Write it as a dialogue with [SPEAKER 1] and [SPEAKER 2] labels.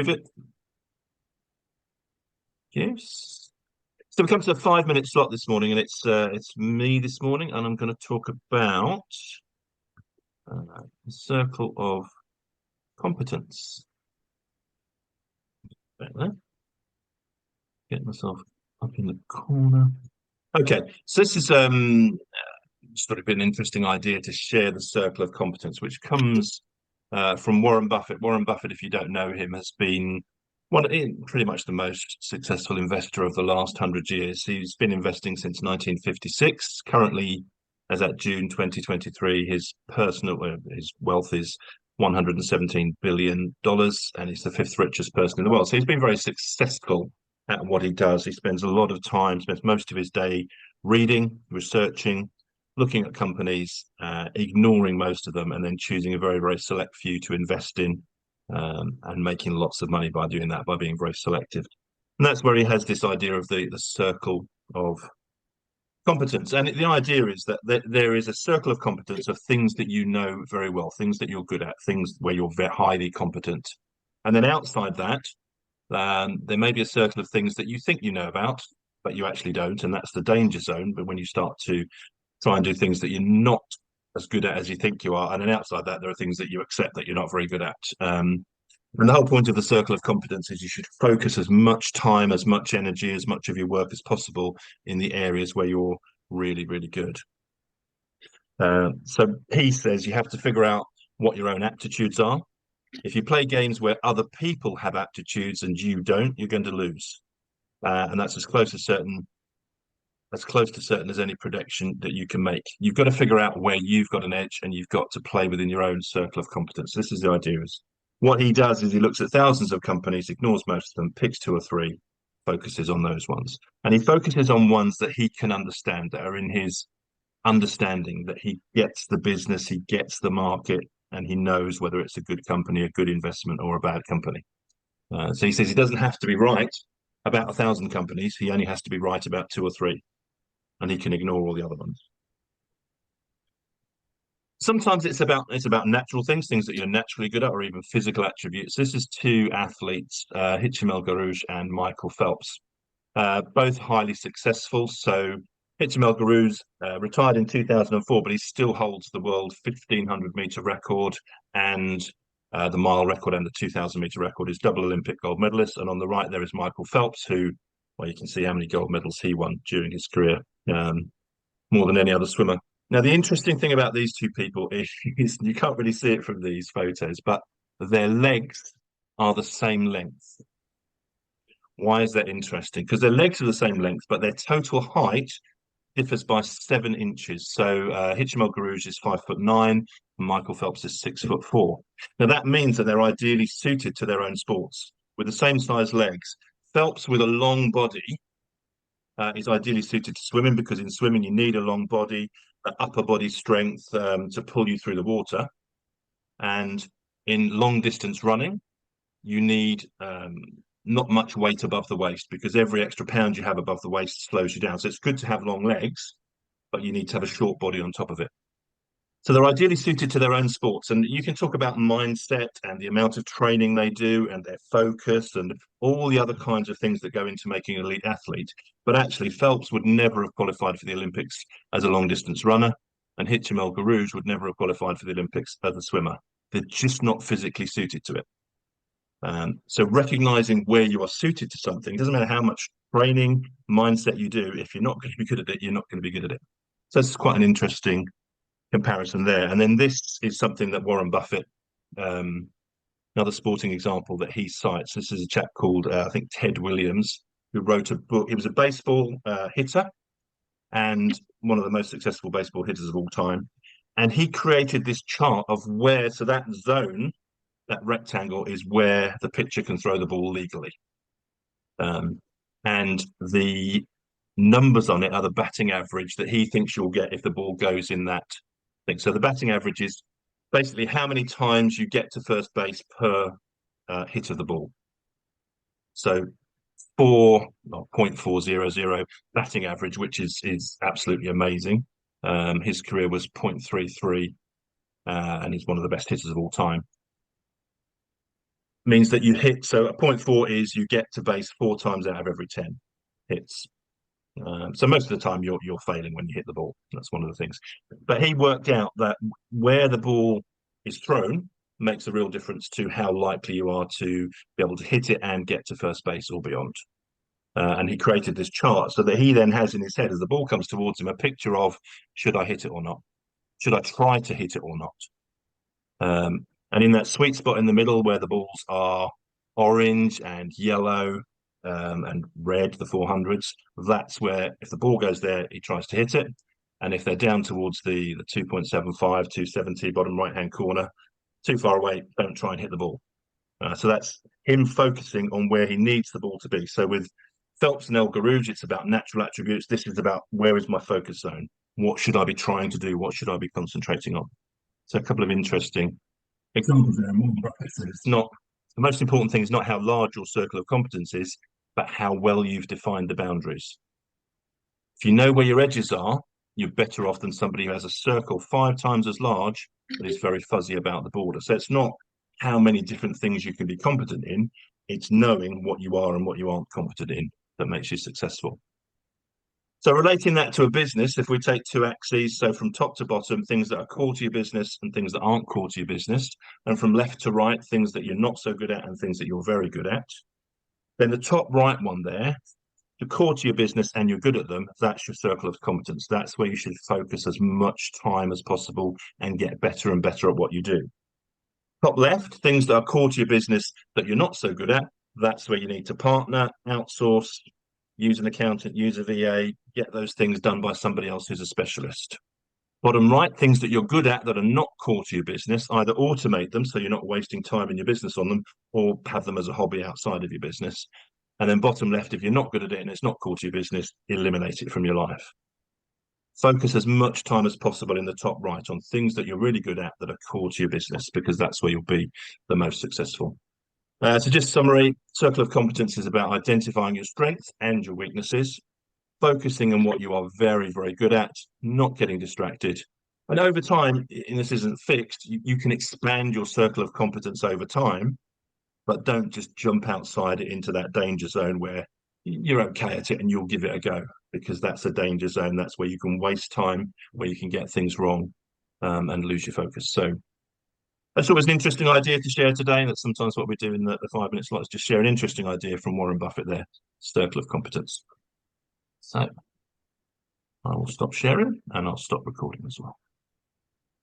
[SPEAKER 1] Move it. Yes. So we come to a 5 minute slot this morning, and it's me this morning, and I'm going to talk about the circle of competence. Get myself up in the corner. Okay, so this is sort of been an interesting idea to share the circle of competence, which comes from Warren Buffett. Warren Buffett, if you don't know him, has been pretty much the most successful investor of the last 100 years. He's been investing since 1956. Currently, as at June 2023, his wealth is $117 billion, and he's the fifth richest person in the world. So he's been very successful at what he does. He spends a lot of time, spends most of his day reading, researching, looking at companies, ignoring most of them, and then choosing a very, very select few to invest in, and making lots of money by doing that, by being very selective. And that's where he has this idea of the circle of competence. And the idea is that there is a circle of competence of things that you know very well, things that you're good at, things where you're very highly competent. And then outside that, there may be a circle of things that you think you know about, but you actually don't. And that's the danger zone. But when you start to try and do things that you're not as good at as you think you are, and then outside that, there are things that you accept that you're not very good at. And the whole point of the circle of competence is you should focus as much time, as much energy, as much of your work as possible in the areas where you're really, really good. So he says you have to figure out what your own aptitudes are. If you play games where other people have aptitudes and you don't, you're going to lose. And that's as close to certain as any prediction that you can make. You've got to figure out where you've got an edge, and you've got to play within your own circle of competence. This is the idea. What he does is he looks at thousands of companies, ignores most of them, picks two or three, focuses on those ones. And he focuses on ones that he can understand, that are in his understanding, that he gets the business, he gets the market, and he knows whether it's a good company, a good investment, or a bad company. So he says he doesn't have to be right about 1,000 companies. He only has to be right about two or three, and he can ignore all the other ones. Sometimes it's about natural things that you're naturally good at, or even physical attributes. This is two athletes, Hicham El Guerrouj and Michael Phelps, both highly successful. So Hicham El Guerrouj retired in 2004, but he still holds the world 1,500-meter record, and the mile record, and the 2,000-meter record. Is double Olympic gold medalist. And on the right there is Michael Phelps, who, well, you can see how many gold medals he won during his career, more than any other swimmer. Now, the interesting thing about these two people is you can't really see it from these photos, but their legs are the same length. Why is that interesting? Because their legs are the same length, but their total height differs by 7 inches. So Hicham El Guerrouj is 5'9", and Michael Phelps is 6'4". Now that means that they're ideally suited to their own sports with the same size legs. Phelps, with a long body, is ideally suited to swimming, because in swimming you need a long body, upper body strength, to pull you through the water. And in long distance running, you need not much weight above the waist, because every extra pound you have above the waist slows you down. So it's good to have long legs, but you need to have a short body on top of it. So they're ideally suited to their own sports. And you can talk about mindset and the amount of training they do and their focus and all the other kinds of things that go into making an elite athlete. But actually, Phelps would never have qualified for the Olympics as a long distance runner, and Hicham El Guerrouj would never have qualified for the Olympics as a swimmer. They're just not physically suited to it. So recognizing where you are suited to something, doesn't matter how much training, mindset you do, if you're not going to be good at it, you're not going to be good at it. So it's quite an interesting comparison there. And then this is something that Warren Buffett, another sporting example that he cites. This is a chap called, I think, Ted Williams, who wrote a book. He was a baseball hitter and one of the most successful baseball hitters of all time. And he created this chart of where, so that zone, that rectangle, is where the pitcher can throw the ball legally. And the numbers on it are the batting average that he thinks you'll get if the ball goes in that thing. So the batting average is basically how many times you get to first base per hit of the ball. So 0.400 batting average, which is absolutely amazing. His career was 0.33, and he's one of the best hitters of all time. means that you hit. So a point four is you get to base 4 times out of every 10 hits. So most of the time you're failing when you hit the ball. That's one of the things. But he worked out that where the ball is thrown makes a real difference to how likely you are to be able to hit it and get to first base or beyond. And he created this chart so that he then has in his head, as the ball comes towards him, a picture of should I hit it or not? Should I try to hit it or not? And in that sweet spot in the middle where the balls are orange and yellow and red, the 400s, that's where if the ball goes there, he tries to hit it. And if they're down towards the 2.75, 270 bottom right hand corner, too far away, don't try and hit the ball. So that's him focusing on where he needs the ball to be. So with Phelps and El Garouge, it's about natural attributes. This is about where is my focus zone? What should I be trying to do? What should I be concentrating on? So a couple of interesting examples there. It's not the most important thing is not how large your circle of competence is, but how well you've defined the boundaries. If you know where your edges are, you're better off than somebody who has a circle 5 times as large but is very fuzzy about the border. So it's not how many different things you can be competent in, it's knowing what you are and what you aren't competent in that makes you successful. So relating that to a business, if we take two axes, so from top to bottom, things that are core to your business and things that aren't core to your business, and from left to right, things that you're not so good at and things that you're very good at, then the top right one there, the core to your business and you're good at them, that's your circle of competence. That's where you should focus as much time as possible and get better and better at what you do. Top left, things that are core to your business that you're not so good at, that's where you need to partner, outsource, use an accountant, use a VA, get those things done by somebody else who's a specialist. Bottom right, things that you're good at that are not core to your business, either automate them so you're not wasting time in your business on them, or have them as a hobby outside of your business. And then bottom left, if you're not good at it and it's not core to your business, eliminate it from your life. Focus as much time as possible in the top right on things that you're really good at that are core to your business, because that's where you'll be the most successful. So just summary, circle of competence is about identifying your strengths and your weaknesses, focusing on what you are very, very good at, not getting distracted. And over time, and this isn't fixed, you can expand your circle of competence over time, but don't just jump outside it into that danger zone where you're okay at it and you'll give it a go, because that's a danger zone. That's where you can waste time, where you can get things wrong and lose your focus. So that's always an interesting idea to share today. And that's sometimes what we do in the 5 minute slots, just share an interesting idea from Warren Buffett there, circle of competence. So I will stop sharing and I'll stop recording as well.